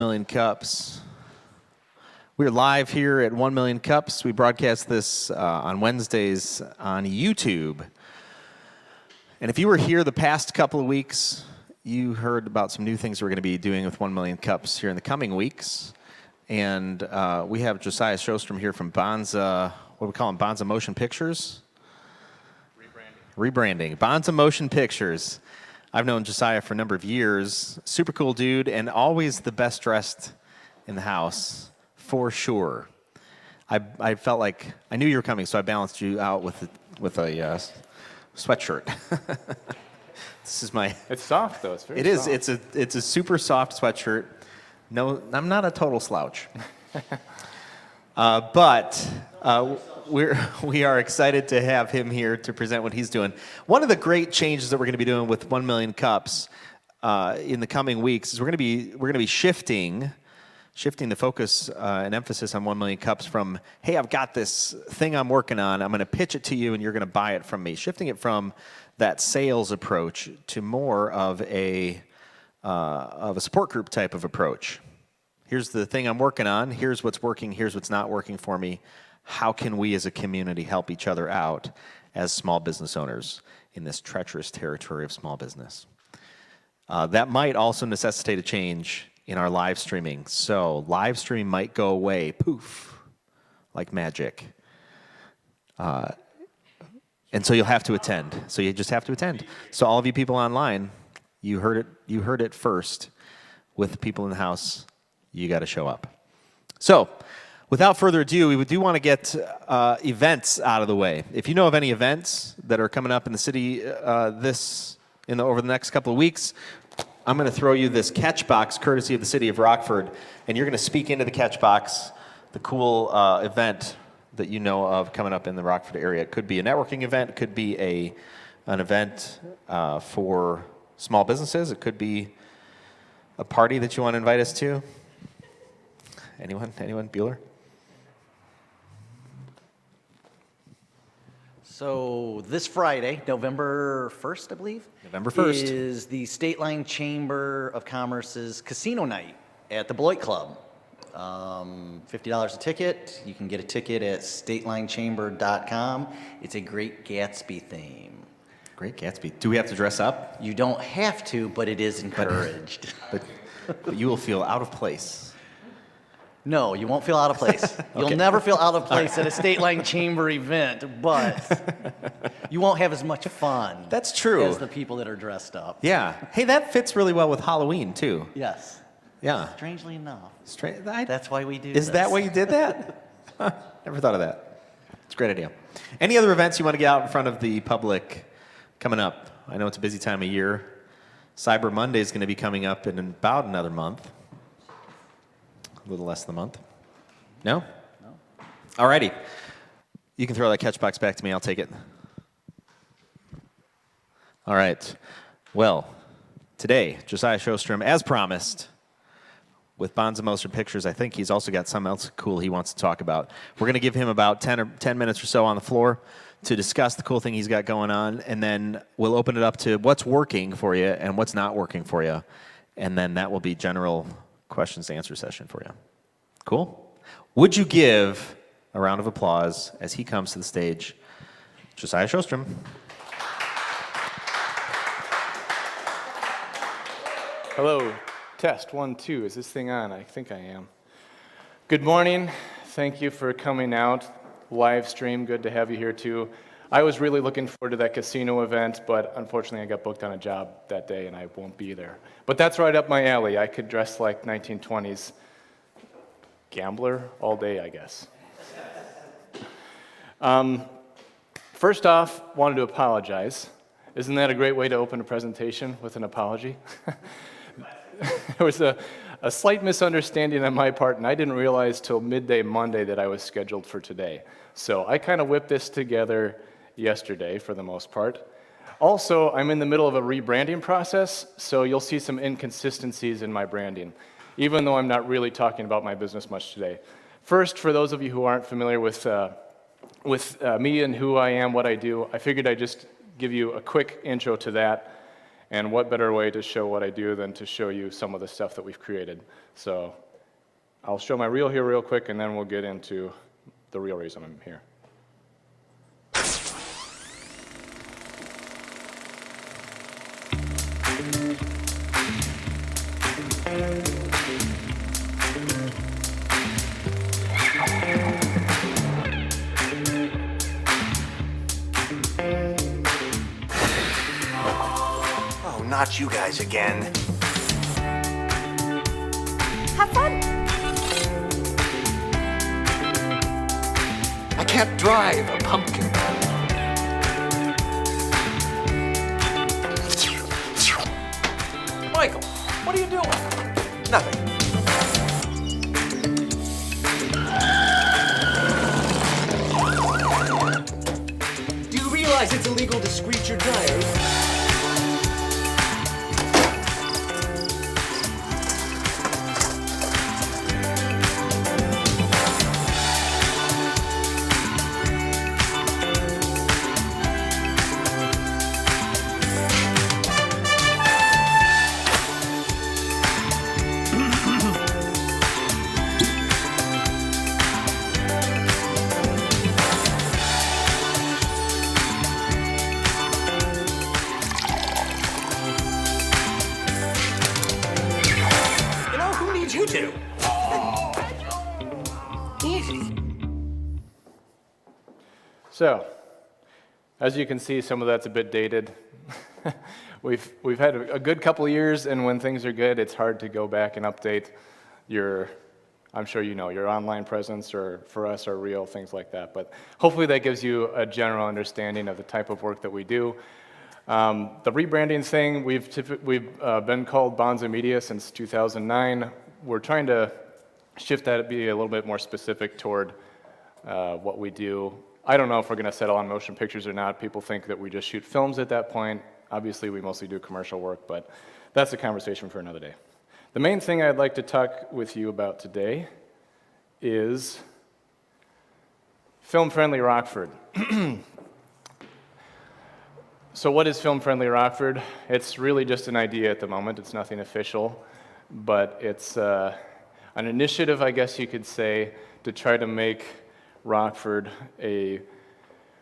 Million Cups. We're live here at 1 Million Cups. We broadcast this on Wednesdays on YouTube. And if you were here the past couple of weeks, you heard about some new things we're going to be doing with 1 Million Cups here in the coming weeks. And we have Josiah Sjöström here from Bonza, what do we call them, Bonza Motion Pictures? Rebranding. Bonza Motion Pictures. I've known Josiah for a number of years. Super cool dude, and always the best dressed in the house, for sure. I felt like I knew you were coming, so I balanced you out with a sweatshirt. This is my. It's soft though. It's very. It is. Soft. It's a super soft sweatshirt. No, I'm not a total slouch. But we are excited to have him here to present what he's doing. One of the great changes that we're going to be doing with 1 Million Cups in the coming weeks is we're going to be shifting the focus and emphasis on 1 Million Cups from, hey, I've got this thing I'm working on, I'm going to pitch it to you and you're going to buy it from me. Shifting it from that sales approach to more of a support group type of approach. Here's the thing I'm working on. Here's what's working. Here's what's not working for me. How can we as a community help each other out as small business owners in this treacherous territory of small business? That might also necessitate a change in our live streaming. So live streaming might go away, poof, like magic. And so you'll have to attend. So you just have to attend. So all of you people online, you heard it first with the people in the house. You got to show up. So, without further ado, we do want to get events out of the way. If you know of any events that are coming up in the city over the next couple of weeks, I'm going to throw you this catch box, courtesy of the city of Rockford, and you're going to speak into the catch box the cool event that you know of coming up in the Rockford area. It could be a networking event. It could be an event for small businesses. It could be a party that you want to invite us to. Anyone? Bueller? So this Friday, November 1st, I believe? November 1st. Is the State Line Chamber of Commerce's casino night at the Beloit Club. $50 a ticket. You can get a ticket at statelinechamber.com. It's a Great Gatsby theme. Great Gatsby. Do we have to dress up? You don't have to, but it is encouraged. But you will feel out of place. No, you won't feel out of place. Okay. You'll never feel out of place at a State Line Chamber event, but you won't have as much fun. That's true. As the people that are dressed up. Yeah. Hey, that fits really well with Halloween, too. Yes. Yeah. Strangely enough. That's why we do this. Is that why you did that? Never thought of that. It's a great idea. Any other events you want to get out in front of the public coming up? I know it's a busy time of year. Cyber Monday is going to be coming up in about another month. A little less than a month. No? No. All righty. You can throw that catch box back to me. I'll take it. All right. Well, today, Josiah Sjöström, as promised, with Bonza Motion Pictures, I think he's also got something else cool he wants to talk about. We're going to give him about 10 minutes or so on the floor to discuss the cool thing he's got going on, and then we'll open it up to what's working for you and what's not working for you, and then that will be general questions to answer session for you. Cool? Would you give a round of applause as he comes to the stage, Josiah Sjöström. Hello. Test 1, 2. Is this thing on? I think I am. Good morning. Thank you for coming out. Live stream. Good to have you here too. I was really looking forward to that casino event, but unfortunately I got booked on a job that day and I won't be there. But that's right up my alley. I could dress like 1920s gambler all day, I guess. First off, wanted to apologize. Isn't that a great way to open a presentation, with an apology? There was a slight misunderstanding on my part, and I didn't realize till midday Monday that I was scheduled for today. So I kind of whipped this together yesterday for the most part. Also, I'm in the middle of a rebranding process, so you'll see some inconsistencies in my branding, even though I'm not really talking about my business much today. First, for those of you who aren't familiar with me and who I am, what I do, I figured I'd just give you a quick intro to that. And what better way to show what I do than to show you some of the stuff that we've created. So I'll show my reel here real quick, and then we'll get into the real reason I'm here. Oh, not you guys again. Have fun. I can't drive a pumpkin. Michael, what are you doing? Nothing. Do you realize it's illegal to screech your tires? You know, who needs you two? Easy. So, as you can see, some of that's a bit dated. We've had a good couple of years, and when things are good, it's hard to go back and update your, I'm sure you know, your online presence, or for us, our reel, things like that. But hopefully that gives you a general understanding of the type of work that we do. The rebranding thing, we've been called Bonza Media since 2009. We're trying to shift that to be a little bit more specific toward what we do. I don't know if we're going to settle on motion pictures or not. People think that we just shoot films at that point. Obviously, we mostly do commercial work, but that's a conversation for another day. The main thing I'd like to talk with you about today is film-friendly Rockford. So what is film-friendly Rockford? It's really just an idea at the moment. It's nothing official, but it's an initiative, I guess you could say, to try to make Rockford a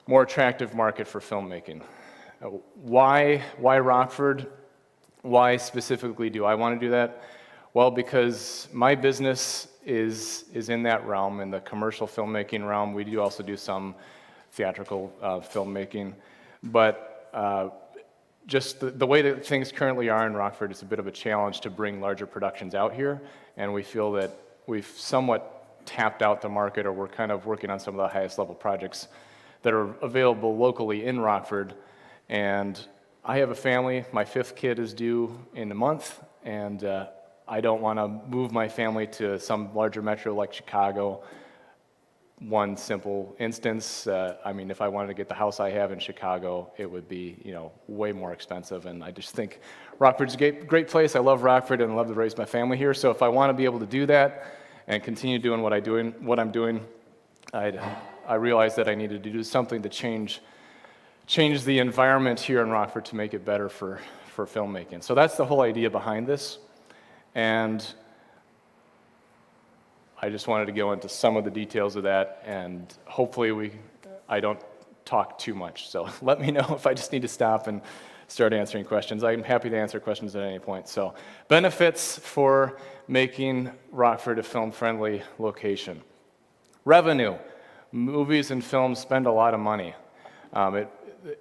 more attractive market for filmmaking. Why Rockford? Why specifically do I want to do that? Well, because my business is in that realm, in the commercial filmmaking realm. We do also do some theatrical filmmaking, but just the way that things currently are in Rockford, it's a bit of a challenge to bring larger productions out here, and we feel that we've somewhat tapped out the market, or we're kind of working on some of the highest level projects that are available locally in Rockford. And I have a family. My 5th kid is due in a month, and I don't want to move my family to some larger metro like Chicago. One simple instance, I mean, if I wanted to get the house I have in Chicago, it would be, way more expensive. And I just think Rockford's a great place. I love Rockford and I love to raise my family here. So if I want to be able to do that and continue doing what I'm doing, I realized that I needed to do something to change the environment here in Rockford to make it better for filmmaking. So that's the whole idea behind this. And I just wanted to go into some of the details of that, and hopefully I don't talk too much. So let me know if I just need to stop and start answering questions. I'm happy to answer questions at any point. So benefits for making Rockford a film-friendly location. Revenue. Movies and films spend a lot of money.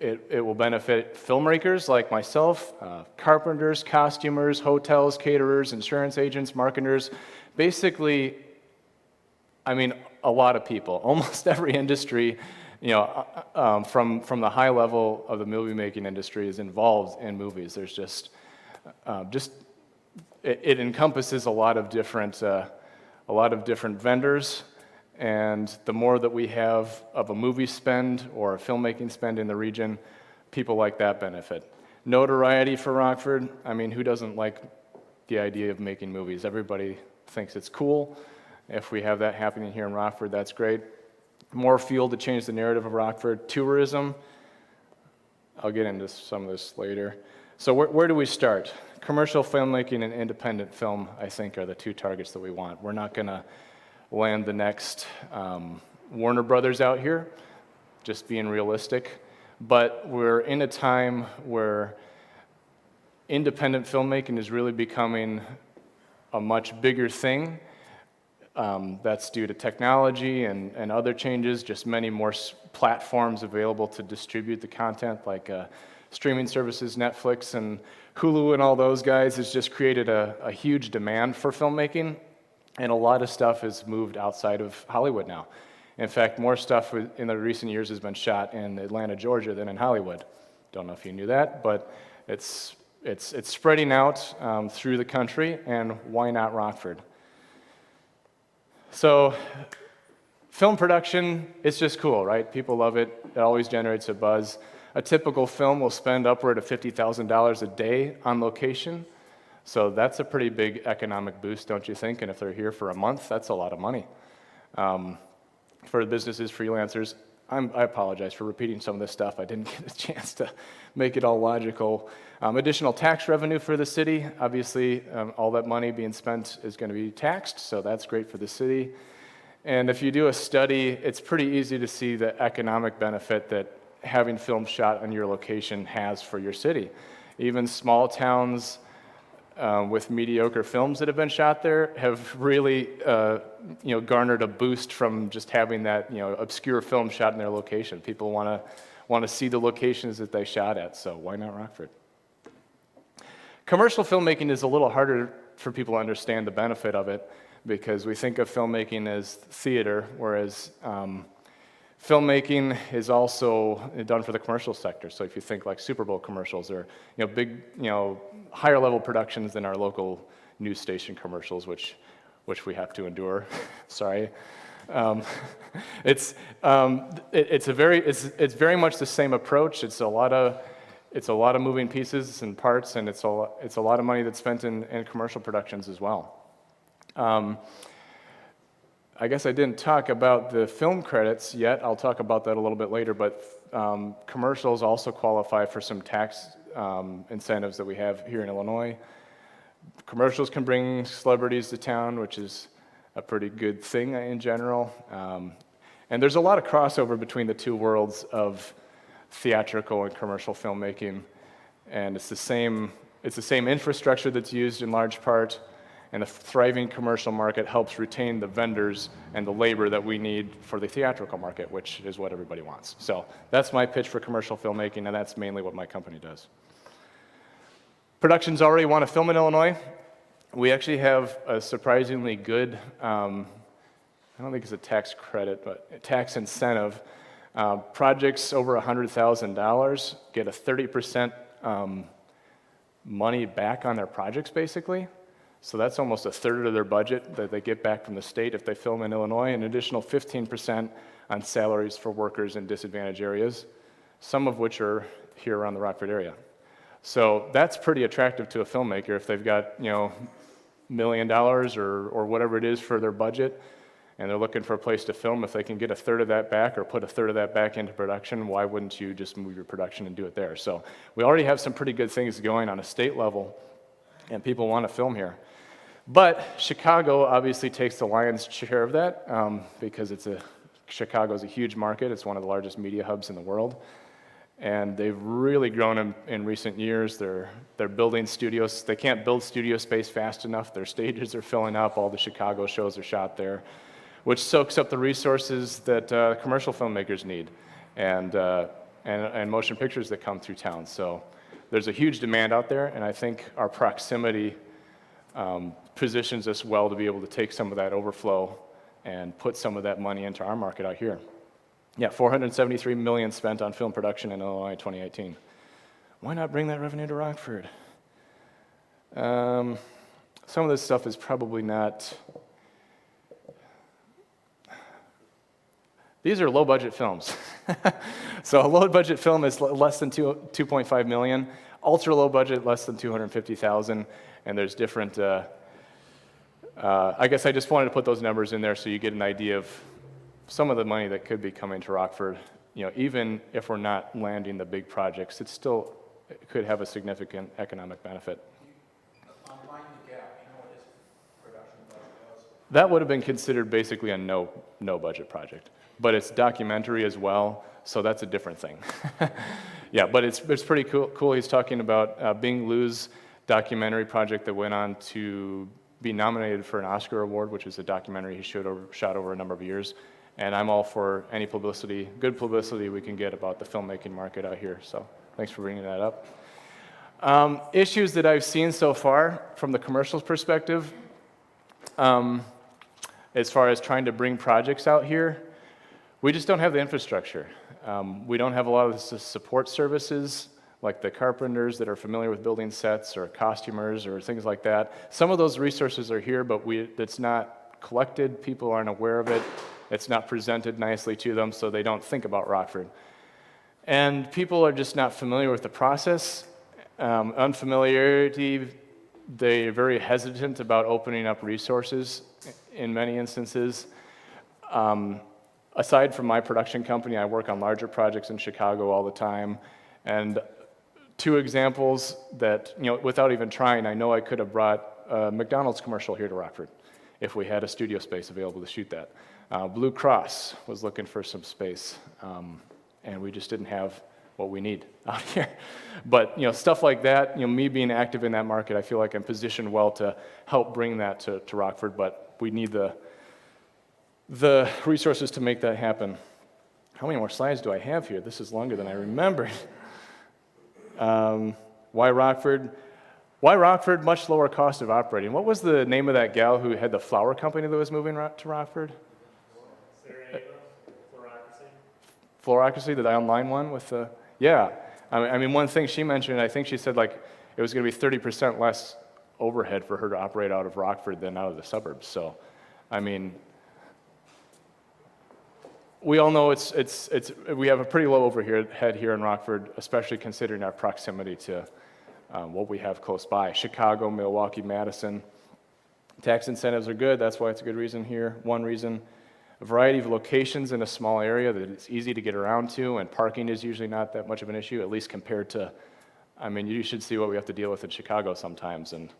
It will benefit filmmakers like myself, carpenters, costumers, hotels, caterers, insurance agents, marketers, basically, I mean, a lot of people. Almost every industry, from the high level of the movie making industry is involved in movies. There's it encompasses a lot of different vendors. And the more that we have of a movie spend or a filmmaking spend in the region, people like that benefit. Notoriety for Rockford, I mean, who doesn't like the idea of making movies? Everybody thinks it's cool. If we have that happening here in Rockford, that's great. More fuel to change the narrative of Rockford. Tourism, I'll get into some of this later. So where do we start? Commercial filmmaking and independent film, I think, are the two targets that we want. We're not going to land the next Warner Brothers out here, just being realistic. But we're in a time where independent filmmaking is really becoming a much bigger thing. That's due to technology and other changes, just many more platforms available to distribute the content, like streaming services, Netflix and Hulu and all those guys has just created a huge demand for filmmaking, and a lot of stuff has moved outside of Hollywood now. In fact, more stuff in the recent years has been shot in Atlanta, Georgia than in Hollywood. Don't know if you knew that, but it's spreading out through the country, and why not Rockford? So film production, it's just cool, right? People love it. It always generates a buzz. A typical film will spend upward of $50,000 a day on location. So that's a pretty big economic boost, don't you think? And if they're here for a month, that's a lot of money. For businesses, freelancers, I apologize for repeating some of this stuff. I didn't get a chance to make it all logical. Additional tax revenue for the city. Obviously, all that money being spent is going to be taxed, so that's great for the city. And if you do a study, it's pretty easy to see the economic benefit that having film shot on your location has for your city. Even small towns with mediocre films that have been shot there have really garnered a boost from just having that obscure film shot in their location. People want to see the locations that they shot at, so why not Rockford? Commercial filmmaking is a little harder for people to understand the benefit of it, because we think of filmmaking as theater, whereas filmmaking is also done for the commercial sector. So if you think like Super Bowl commercials or big higher level productions than our local news station commercials, which we have to endure. Sorry. It's very much the same approach. It's a lot of moving pieces and parts, and it's a lot of money that's spent in commercial productions as well. I guess I didn't talk about the film credits yet. I'll talk about that a little bit later, but commercials also qualify for some tax incentives that we have here in Illinois. Commercials can bring celebrities to town, which is a pretty good thing in general. And there's a lot of crossover between the two worlds of theatrical and commercial filmmaking, and it's the same infrastructure that's used in large part. And the thriving commercial market helps retain the vendors and the labor that we need for the theatrical market, which is what everybody wants. So that's my pitch for commercial filmmaking, and that's mainly what my company does. Productions already want to film in Illinois. We actually have a surprisingly good, I don't think it's a tax credit, but a tax incentive. Projects over $100,000 get a 30% money back on their projects, basically. So that's almost a third of their budget that they get back from the state if they film in Illinois, an additional 15% on salaries for workers in disadvantaged areas, some of which are here around the Rockford area. So that's pretty attractive to a filmmaker if they've got $1 million or whatever it is for their budget, and they're looking for a place to film. If they can get a third of that back or put a third of that back into production, why wouldn't you just move your production and do it there? So we already have some pretty good things going on a state level, and people want to film here. But Chicago obviously takes the lion's share of that because Chicago's a huge market. It's one of the largest media hubs in the world. And they've really grown in recent years. They're building studios. They can't build studio space fast enough. Their stages are filling up. All the Chicago shows are shot there, which soaks up the resources that commercial filmmakers need and motion pictures that come through town. So there's a huge demand out there, and I think our proximity positions us well to be able to take some of that overflow and put some of that money into our market out here. Yeah, $473 million spent on film production in Illinois in 2018. Why not bring that revenue to Rockford? Some of this stuff is probably not. These are low-budget films. So a low-budget film is less than $2.5 million. Ultra-low budget, less than $250,000. And there's different. I guess I just wanted to put those numbers in there so you get an idea of some of the money that could be coming to Rockford. Even if we're not landing the big projects, it's still it could have a significant economic benefit. That would have been considered basically a no budget project, but it's documentary as well, so that's a different thing. Yeah, but it's pretty cool. He's talking about Bing Liu's documentary project that went on to be nominated for an Oscar award, which is a documentary he shot over a number of years. And I'm all for any publicity, good publicity we can get about the filmmaking market out here. So thanks for bringing that up. Issues that I've seen so far from the commercials perspective, as far as trying to bring projects out here, we just don't have the infrastructure. We don't have a lot of the support services, like the carpenters that are familiar with building sets, or costumers, or things like that. Some of those resources are here, but it's not collected. People aren't aware of it. It's not presented nicely to them, so they don't think about Rockford. And people are just not familiar with the process. Unfamiliarity, they're very hesitant about opening up resources in many instances. Aside from my production company, I work on larger projects in Chicago all the time. And 2 examples that, without even trying, I know I could have brought a McDonald's commercial here to Rockford if we had a studio space available to shoot that. Blue Cross was looking for some space, and we just didn't have what we need out here. But stuff like that, me being active in that market, I feel like I'm positioned well to help bring that to Rockford, but we need the resources to make that happen. How many more slides do I have here? This is longer than I remembered. Why Rockford? Why Rockford? Much lower cost of operating. What was the name of that gal who had the flower company that was moving to Rockford? Florocracy, the online one with the, yeah. I mean, one thing she mentioned, I think she said like it was going to be 30% less overhead for her to operate out of Rockford than out of the suburbs. So, I mean, we all know we have a pretty low overhead here in Rockford, especially considering our proximity to what we have close by. Chicago, Milwaukee, Madison. Tax incentives are good. That's why it's a good reason here. One reason. A variety of locations in a small area that it's easy to get around to, and parking is usually not that much of an issue, at least compared to, I mean, you should see what we have to deal with in Chicago sometimes, and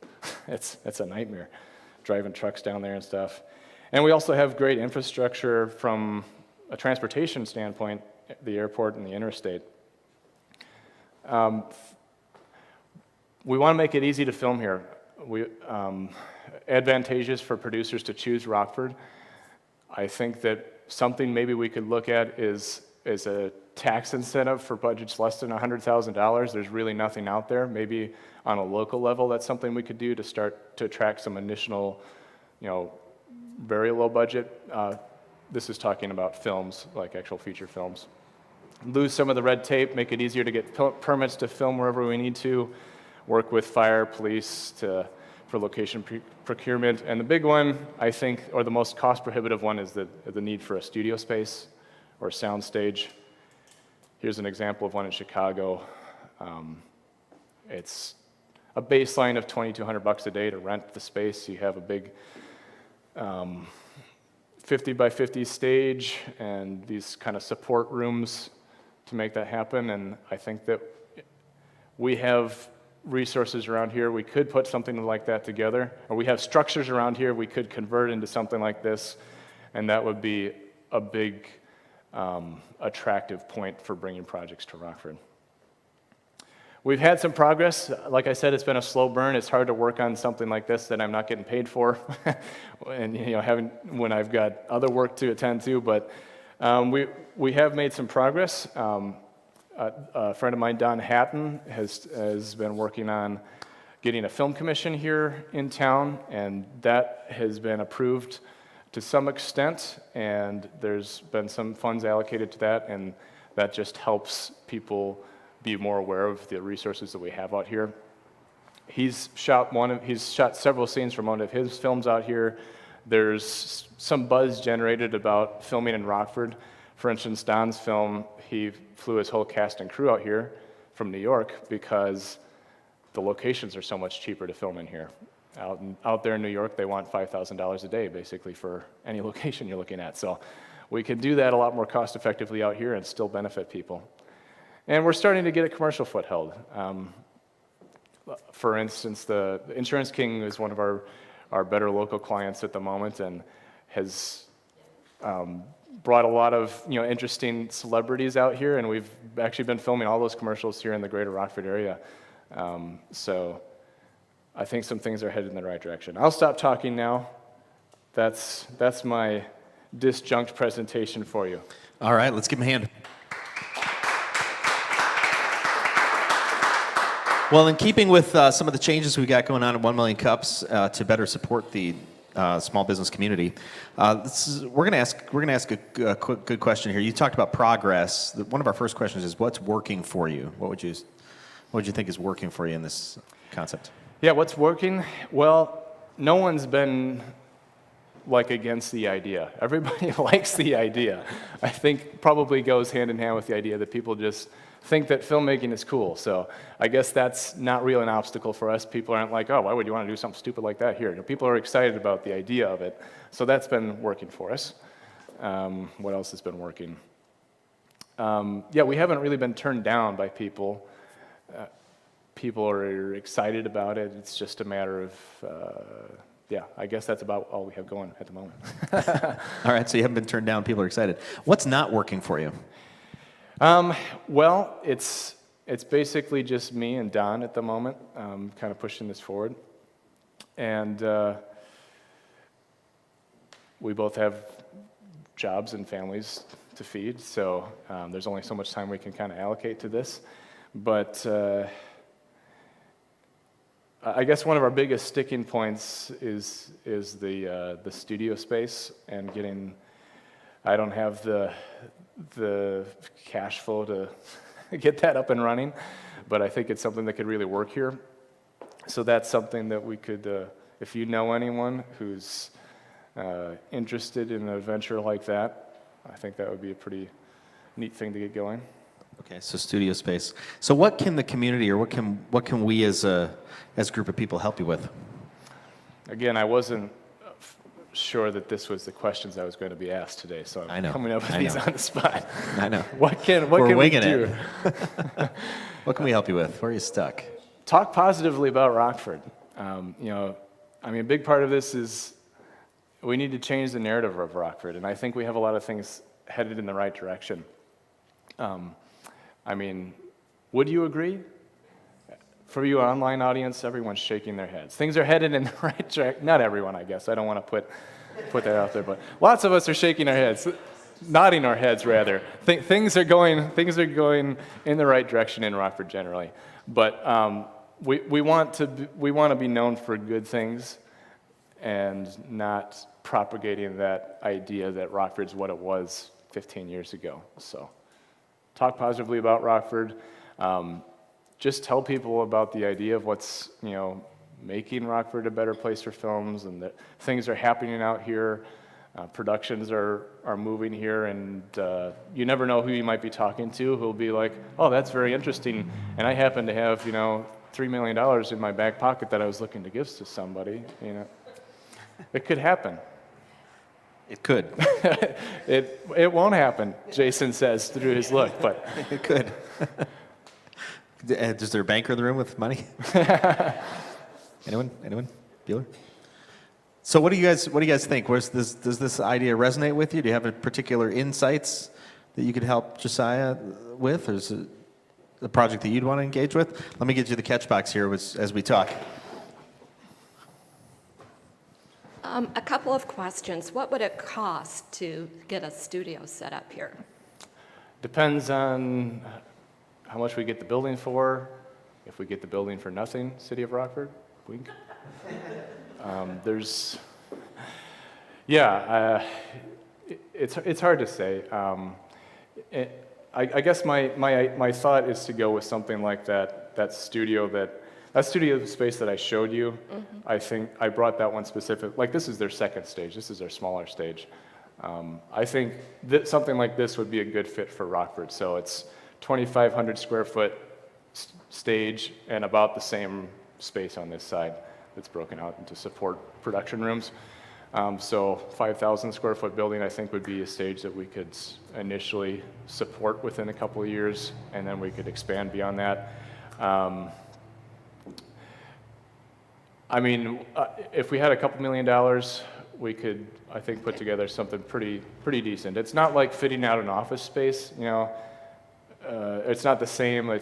it's a nightmare, driving trucks down there and stuff. And we also have great infrastructure from a transportation standpoint, the airport and the interstate. We want to make it easy to film here. Advantageous for producers to choose Rockford. I think that something maybe we could look at is a tax incentive for budgets less than $100,000. There's really nothing out there. Maybe on a local level, that's something we could do to start to attract some initial, very low budget. This is talking about films, like actual feature films. Lose some of the red tape, make it easier to get permits to film wherever we need to, work with fire, police for location procurement. And the big one, I think, or the most cost prohibitive one, is the need for a studio space or a sound stage. Here's an example of one in Chicago. It's a baseline of $2,200 a day to rent the space. You have a big 50 by 50 stage and these kind of support rooms to make that happen. And I think that we have resources around here. We could put something like that together, or we have structures around here we could convert into something like this, and that would be a big attractive point for bringing projects to Rockford. We've had some progress. Like I said, it's been a slow burn. It's hard to work on something like this that I'm not getting paid for, and when I've got other work to attend to. But we have made some progress. A friend of mine, Don Hatton, has been working on getting a film commission here in town, and that has been approved to some extent, and there's been some funds allocated to that, and that just helps people be more aware of the resources that we have out here. He's shot several scenes from one of his films out here. There's some buzz generated about filming in Rockford. For instance, Don's film, he flew his whole cast and crew out here from New York because the locations are so much cheaper to film in here. Out there in New York, they want $5,000 a day, basically, for any location you're looking at. So we can do that a lot more cost effectively out here and still benefit people. And we're starting to get a commercial foothold. For instance, the Insurance King is one of our better local clients at the moment and has brought a lot of interesting celebrities out here, and we've actually been filming all those commercials here in the greater Rockford area. So I think some things are headed in the right direction. I'll stop talking now. That's my disjunct presentation for you. All right, let's give him a hand. Well, in keeping with some of the changes we got going on at 1 Million Cups to better support the small business community, we're going to ask a quick good question here. You talked about progress. One of our first questions is, what's working for you? What would you think is working for you in this concept? Yeah, what's working? Well, no one's been against the idea. Everybody likes the idea. I think probably goes hand in hand with the idea that people just think that filmmaking is cool. So I guess that's not really an obstacle for us. People aren't like, oh, why would you want to do something stupid like that here? People are excited about the idea of it. So that's been working for us. What else has been working? Yeah, we haven't really been turned down by people. People are excited about it. It's just a matter of, yeah, I guess that's about all we have going at the moment. All right, so you haven't been turned down. People are excited. What's not working for you? Well, it's basically just me and Don at the moment, kind of pushing this forward. And we both have jobs and families to feed, so there's only so much time we can kind of allocate to this. But I guess one of our biggest sticking points is the studio space and getting. I don't have the cash flow to get that up and running, but I think it's something that could really work here. So that's something that we could, if you know anyone who's interested in a venture like that, I think that would be a pretty neat thing to get going. Okay, so studio space. So what can the community, or what can we as a group of people help you with? Again, I wasn't sure that this was the questions I was going to be asked today, so I'm coming up with these on the spot. I know. What can We're we winging do? it. What can we help you with? Where are you stuck? Talk positively about Rockford. I mean, a big part of this is we need to change the narrative of Rockford, and I think we have a lot of things headed in the right direction. I mean, would you agree? For you online audience, everyone's shaking their heads. Things are headed in the right direction. Not everyone, I guess. I don't want to put that out there, but lots of us are shaking our heads, nodding our heads rather. Things are going in the right direction in Rockford generally. But we want to be known for good things and not propagating that idea that Rockford's what it was 15 years ago. So talk positively about Rockford. Just tell people about the idea of what's, making Rockford a better place for films, and that things are happening out here. Productions are moving here, and you never know who you might be talking to who'll be like, oh, that's very interesting, and I happen to have, $3 million in my back pocket that I was looking to give to somebody, It could happen. It could. It won't happen, Jason says through his look, but It could. Is there a banker in the room with money? Anyone? Bueller? So what do you guys think? Does this idea resonate with you? Do you have particular insights that you could help Josiah with, or is it a project that you'd want to engage with? Let me get you the catch box here as we talk. A couple of questions. What would it cost to get a studio set up here? depends on how much we get the building for. If we get the building for nothing, City of Rockford, wink. It's hard to say. I guess my thought is to go with something like that studio space that I showed you. Mm-hmm. I think I brought that one specific. Like, this is their second stage. This is their smaller stage. I think something like this would be a good fit for Rockford. So it's 2,500 square foot stage and about the same space on this side that's broken out into support production rooms. So 5,000 square foot building, I think, would be a stage that we could initially support within a couple of years, and then we could expand beyond that. I mean, if we had a couple $1 million, we could, I think, put together something pretty decent. It's not like fitting out an office space, you know. It's not the same. I mean,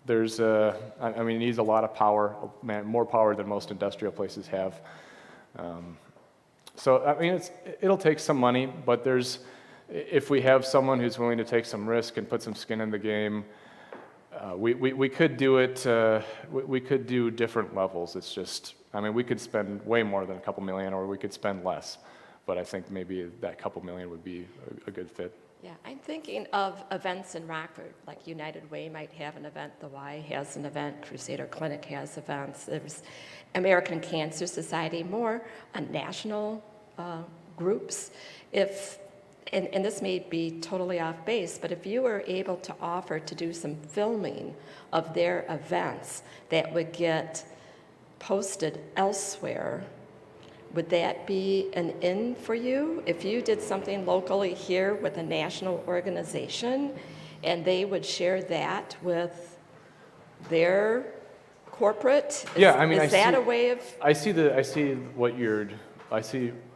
it needs a lot of power, more power than most industrial places have. So, I mean, it'll take some money, but if we have someone who's willing to take some risk and put some skin in the game, we could do it, we could do different levels. It's just, I mean, we could spend way more than a couple million, or we could spend less, but I think maybe that couple million would be a good fit. Yeah, I'm thinking of events in Rockford, like United Way might have an event, the Y has an event, Crusader Clinic has events, there's American Cancer Society, more national groups. And this may be totally off base, but if you were able to offer to do some filming of their events that would get posted elsewhere, would that be an in for you? If you did something locally here with a national organization and they would share that with their corporate? Yeah, I mean, is that a way of?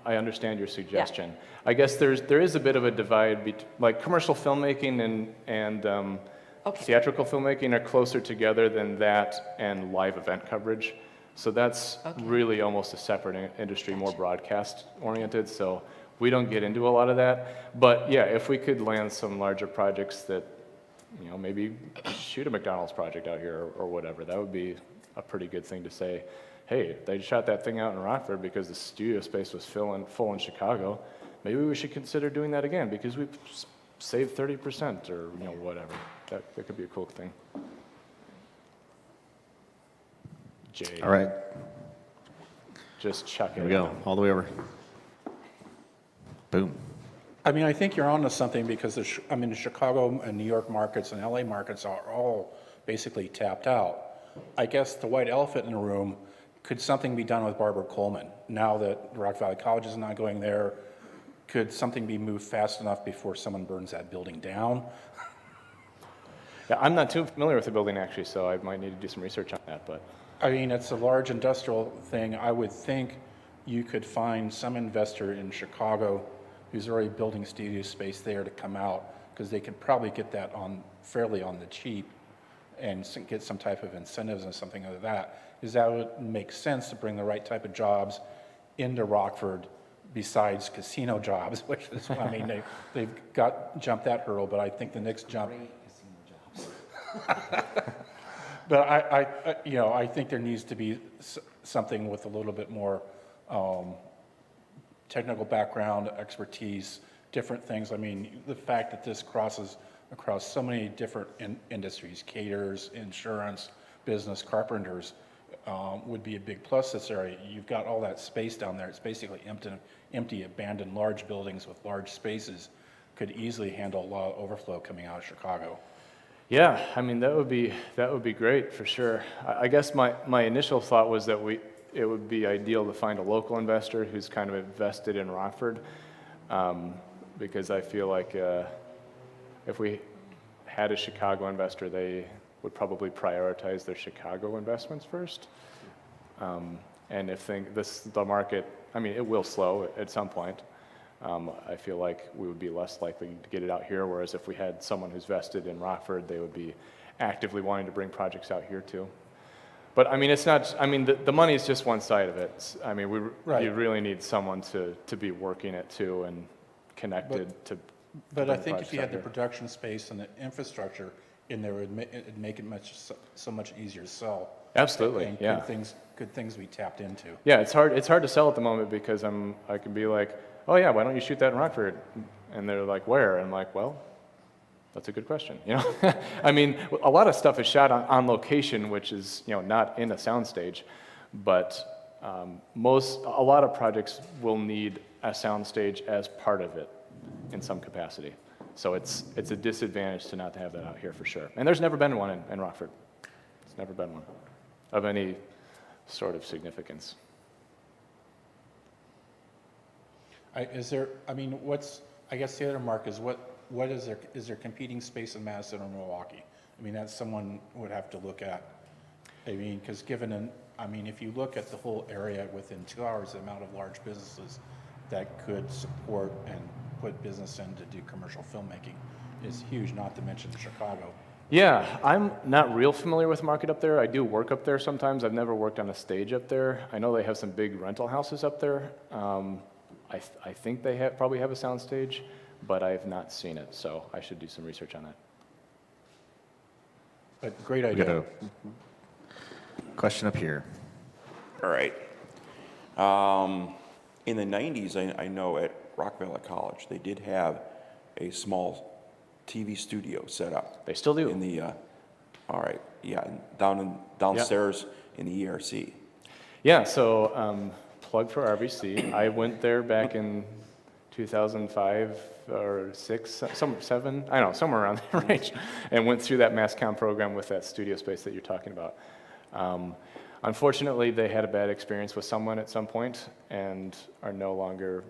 I understand your suggestion. Yeah. I guess there is a bit of a divide like commercial filmmaking and Okay. Theatrical filmmaking are closer together than that and live event coverage. So that's really almost a separate industry, more broadcast oriented. So we don't get into a lot of that. But yeah, if we could land some larger projects that, you know, maybe shoot a McDonald's project out here or whatever, that would be a pretty good thing to say. Hey, they shot that thing out in Rockford because the studio space was full in Chicago. Maybe we should consider doing that again because we've saved 30% or, you know, whatever. That could be a cool thing. Jay. All right. Just chuck it. Here we go. All the way over. Boom. I mean, I think you're onto something because the Chicago and New York markets and LA markets are all basically tapped out. I guess the white elephant in the room, could something be done with Barbara Coleman? Now that Rock Valley College is not going there, could something be moved fast enough before someone burns that building down? Yeah, I'm not too familiar with the building actually, so I might need to do some research on that, but. I mean, it's a large industrial thing. I would think you could find some investor in Chicago who's already building studio space there to come out, because they could probably get that fairly on the cheap and get some type of incentives and something like that. Is that would make sense to bring the right type of jobs into Rockford besides casino jobs, which is, I mean, they've jumped that hurdle, but I think the next jump. But I think there needs to be something with a little bit more technical background, expertise, different things. I mean, the fact that this crosses across so many different industries, caterers, insurance, business, carpenters, would be a big plus this area. You've got all that space down there. It's basically empty, abandoned large buildings with large spaces. Could easily handle a lot of overflow coming out of Chicago. Yeah, I mean, that would be great for sure. I guess my initial thought was that it would be ideal to find a local investor who's kind of invested in Rockford, because I feel like if we had a Chicago investor, they would probably prioritize their Chicago investments first. And if the market, I mean, it will slow at some point. I feel like we would be less likely to get it out here, whereas if we had someone who's vested in Rockford, they would be actively wanting to bring projects out here too. But I mean, it's not, I mean, the money is just one side of it. I mean, you really need someone to be working it too and connected to. But I think if you had the production space and the infrastructure in there, it'd make it so much easier to sell. Absolutely, and yeah. Good things we tapped into. Yeah, it's hard to sell at the moment because I can be like, oh yeah, why don't you shoot that in Rockford? And they're like, where? And I'm like, well, that's a good question. You know, I mean, a lot of stuff is shot on location, which is, you know, not in a soundstage, but a lot of projects will need a soundstage as part of it in some capacity. So it's a disadvantage to not have that out here for sure. And there's never been one in Rockford. There's never been one of any sort of significance. I guess the other mark is what is there competing space in Madison or Milwaukee? I mean, that's someone would have to look at. I mean, because if you look at the whole area within 2 hours, the amount of large businesses that could support and put business in to do commercial filmmaking is huge, not to mention Chicago. Yeah, I'm not real familiar with the market up there. I do work up there sometimes. I've never worked on a stage up there. I know they have some big rental houses up there. I think they probably have a sound stage, but I have not seen it, so I should do some research on that. But great We got idea. a question up here. All right. In the 90s, I know at Rock Valley College, they did have a small TV studio set up. They still do. In the, all right, yeah, downstairs in the ERC. Yeah, so plug for RVC. I went there back in 2005 or 6, 7, I don't know, somewhere around that range, and went through that mass comm program with that studio space that you're talking about. Unfortunately, they had a bad experience with someone at some point and are no longer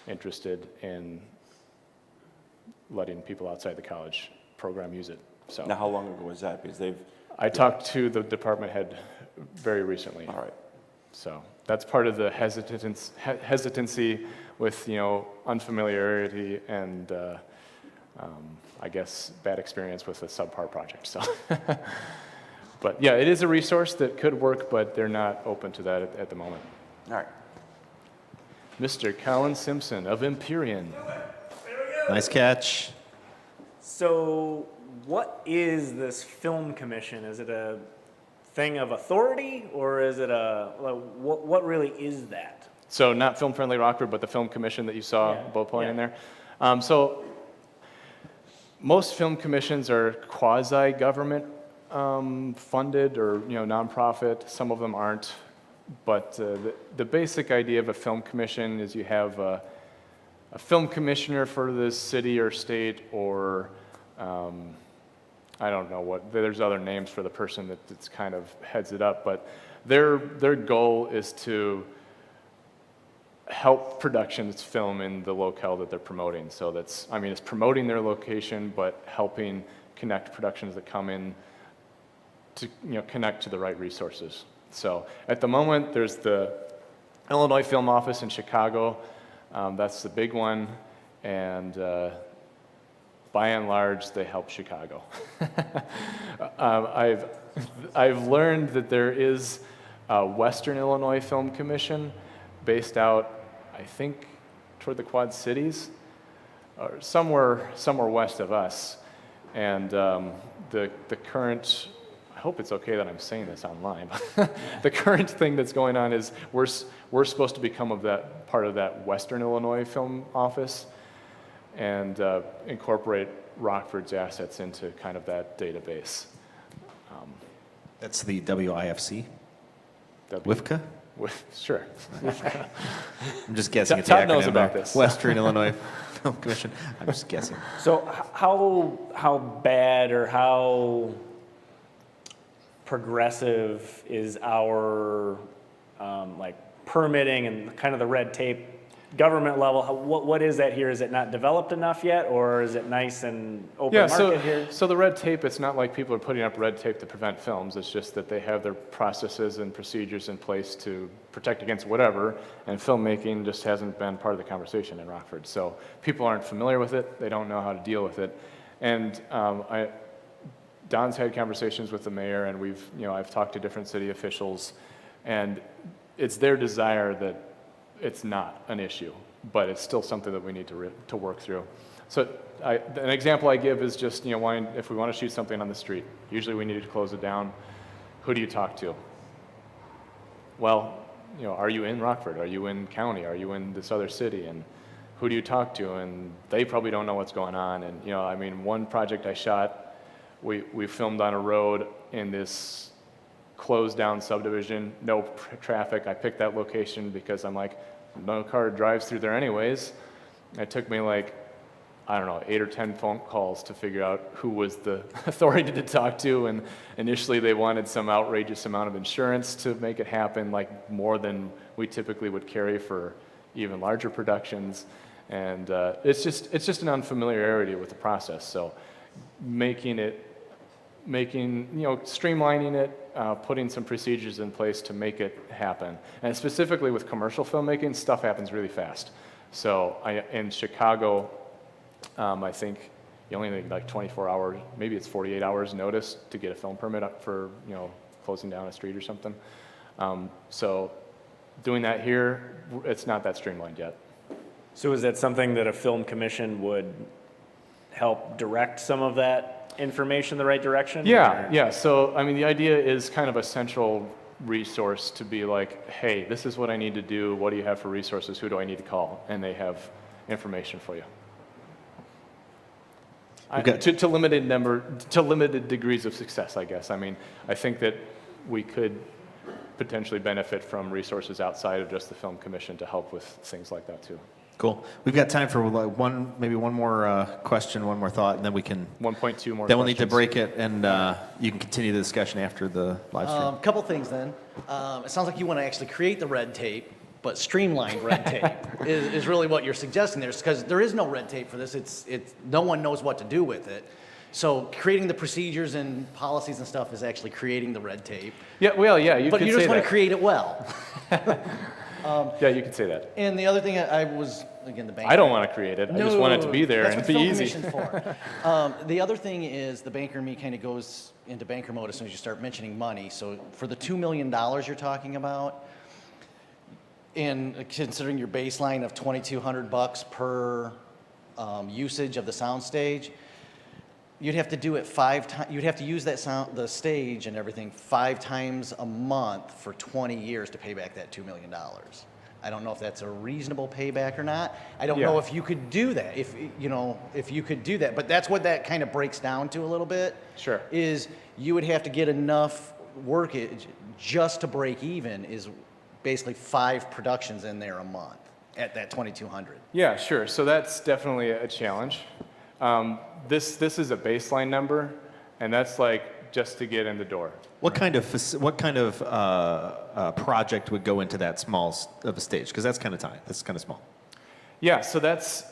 interested in letting people outside the college program use it. So Now, how long ago was that? Because I talked to the department head very recently. all right. So that's part of the hesitancy with, unfamiliarity and I guess bad experience with a subpar project. So, but yeah, it is a resource that could work, but they're not open to that at the moment. All right. Mr. Colin Simpson of Empyrean. Nice catch. So, what is this film commission? Is it a thing of authority, or is it what really is that? So not Film Friendly Rockford, but the film commission that you saw Yeah, bullet point in yeah. there. So most film commissions are quasi-government funded or nonprofit. Some of them aren't. But the basic idea of a film commission is you have a film commissioner for the city or state, or I don't know what, there's other names for the person that's kind of heads it up, but their goal is to help productions film in the locale that they're promoting. So it's promoting their location, but helping connect productions that come in to connect to the right resources. So at the moment, there's the Illinois Film Office in Chicago. That's the big one, and by and large, they help Chicago. I've learned that there is a Western Illinois Film Commission based out, I think, toward the Quad Cities, or somewhere west of us. And the current, I hope it's okay that I'm saying this online. The current thing that's going on is we're supposed to become part of that Western Illinois Film Office and incorporate Rockford's assets into kind of that database. That's the WIFC? That'd be- WIFCA? Sure. I'm just guessing. It's Todd the knows acronym about there. this. Western Illinois Film Commission. I'm just guessing. So, how bad or how progressive is our permitting and kind of the red tape, government level? What is that here? Is it not developed enough yet, or is it nice and open market here? So the red tape, it's not like people are putting up red tape to prevent films. It's just that they have their processes and procedures in place to protect against whatever, and filmmaking just hasn't been part of the conversation in Rockford. So people aren't familiar with it. They don't know how to deal with it. And Don's had conversations with the mayor, and I've talked to different city officials, and it's their desire that it's not an issue, but it's still something that we need to work through. So an example I give is just, if we want to shoot something on the street, usually we need to close it down. Who do you talk to? Well, are you in Rockford? Are you in county? Are you in this other city? And who do you talk to? And they probably don't know what's going on. And, one project I shot, we filmed on a road in this closed down subdivision, no traffic. I picked that location because I'm like, no car drives through there anyways. It took me 8 or 10 phone calls to figure out who was the authority to talk to. And initially they wanted some outrageous amount of insurance to make it happen, more than we typically would carry for, even larger productions, and it's just an unfamiliarity with the process. So streamlining it, putting some procedures in place to make it happen. And specifically with commercial filmmaking, stuff happens really fast. So in Chicago, I think you only need like 24 hours, maybe it's 48 hours notice to get a film permit up for, closing down a street or something. So doing that here, it's not that streamlined yet. So is that something that a film commission would help direct some of that information in the right direction? Yeah, or? yeah. So, I mean, the idea is kind of a central resource to be like, hey, this is what I need to do. What do you have for resources? Who do I need to call? And they have information for you. To limited degrees of success, I guess. I mean, I think that we could potentially benefit from resources outside of just the film commission to help with things like that too. Cool. We've got time for maybe one more question, one more thought, and then we can. 1.2 more. Then we'll need to break it, and you can continue the discussion after the live stream. A couple things then. It sounds like you want to actually create the red tape, but streamlined red tape is really what you're suggesting there, because there is no red tape for this. It's no one knows what to do with it. So creating the procedures and policies and stuff is actually creating the red tape. Yeah, well, yeah, you could say that. But you just want to create it well. Yeah, you could say that. And the other thing I was, again, the bank. I don't want to create it. I just want it to be there and be easy. That's what film commission's for. The other thing is the banker in me kind of goes into banker mode as soon as you start mentioning money. So for the $2 million you're talking about, and considering your baseline of $2,200 per usage of the soundstage, you'd have to do it 5 times. You'd have to use the stage and everything 5 times a month for 20 years to pay back that $2 million. I don't know if that's a reasonable payback or not. I don't know if you could do that. If you could do that, but that's what that kind of breaks down to a little bit. Sure. Is you would have to get enough workage just to break even. Is basically 5 productions in there a month at that 2,200. Yeah, sure. So that's definitely a challenge. This is a baseline number, and that's like just to get in the door. What kind of project would go into that small of a stage? Because that's kind of tiny. That's kind of small. Yeah, so that's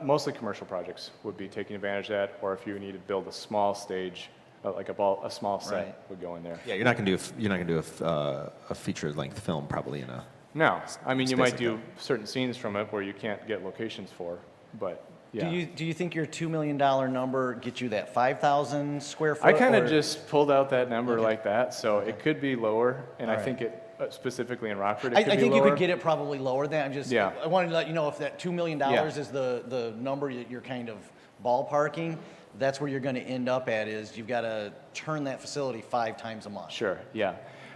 mostly commercial projects would be taking advantage of that, or if you need to build a small stage, like a small set would go in there. Yeah, you're not gonna do a feature length film probably in a. No, I mean you space might like do that. certain scenes from it where you can't get locations for, but yeah. Do you think your $2 million number gets you that 5,000 square foot? I kind or- of just pulled out that number like that, so it could be lower, and I All right. think it specifically in Rockford, I it could be think lower. you could get it probably lower than that. I wanted to let you know if that $2 million is the number that you're kind of ballparking, that's where you're going to end up at is you've got to turn that facility 5 times a month. Sure, yeah.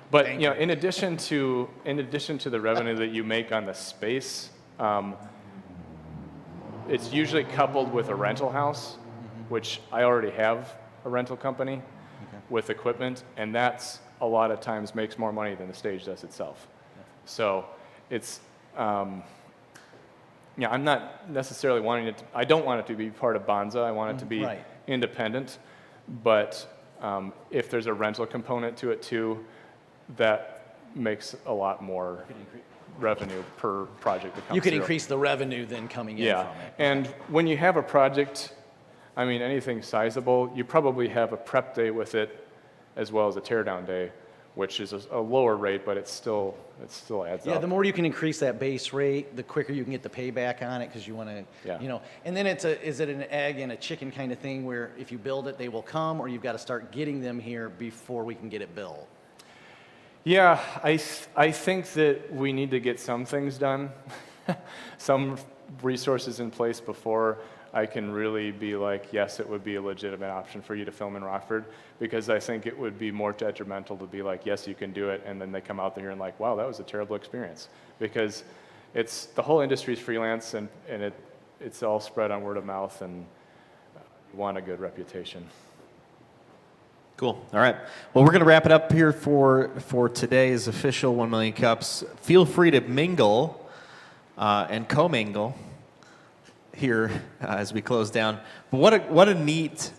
But Thank in addition to the revenue that you make on the space, it's usually coupled with a rental house, which I already have a rental company with equipment, and that's a lot of times makes more money than the stage does itself. So it's, I'm not necessarily wanting it to, I don't want it to be part of Bonza. I want it to be independent, but if there's a rental component to it too, that makes a lot more revenue per project that comes You could through. increase the revenue then coming in Yeah, from it. and when you have a project, I mean, anything sizable, you probably have a prep day with it as well as a teardown day, which is a lower rate, but it still adds Yeah, up. the more you can increase that base rate, the quicker you can get the payback on it because you want to, and then is it an egg and a chicken kind of thing where if you build it, they will come, or you've got to start getting them here before we can get it built? Yeah, I think that we need to get some things done, some resources in place before I can really be like, yes, it would be a legitimate option for you to film in Rockford, because I think it would be more detrimental to be like, yes, you can do it, and then they come out there and like, wow, that was a terrible experience, because the whole industry is freelance, and it's all spread on word of mouth, and you want a good reputation. Cool. All right. Well, we're going to wrap it up here for today's official 1 Million Cups. Feel free to mingle and co-mingle here as we close down. But what a neat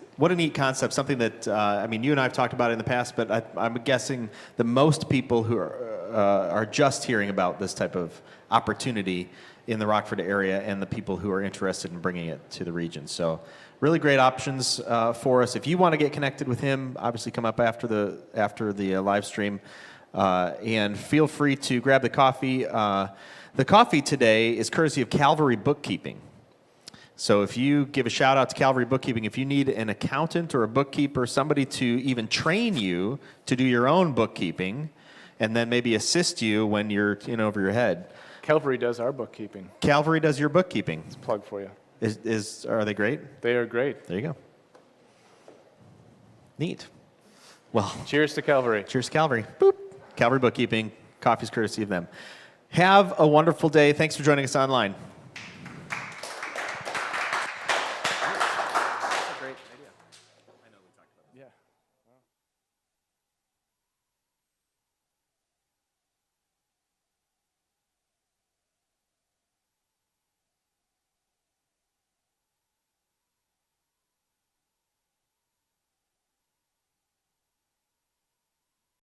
concept. Something that I mean, you and I have talked about it in the past, but I'm guessing the most people who are just hearing about this type of opportunity in the Rockford area and the people who are interested in bringing it to the region. So really great options for us. If you want to get connected with him, obviously come up after the live stream, and feel free to grab the coffee. The coffee today is courtesy of Calvary Bookkeeping. So if you give a shout out to Calvary Bookkeeping, if you need an accountant or a bookkeeper, somebody to even train you to do your own bookkeeping, and then maybe assist you when you're in over your head. Calvary does our bookkeeping. Calvary does your bookkeeping. It's a plug for you. Are they great? They are great. There you go. Neat. Well, Cheers to Calvary. cheers to Calvary. Boop. Calvary Bookkeeping. Coffee's courtesy of them. Have a wonderful day. Thanks for joining us online.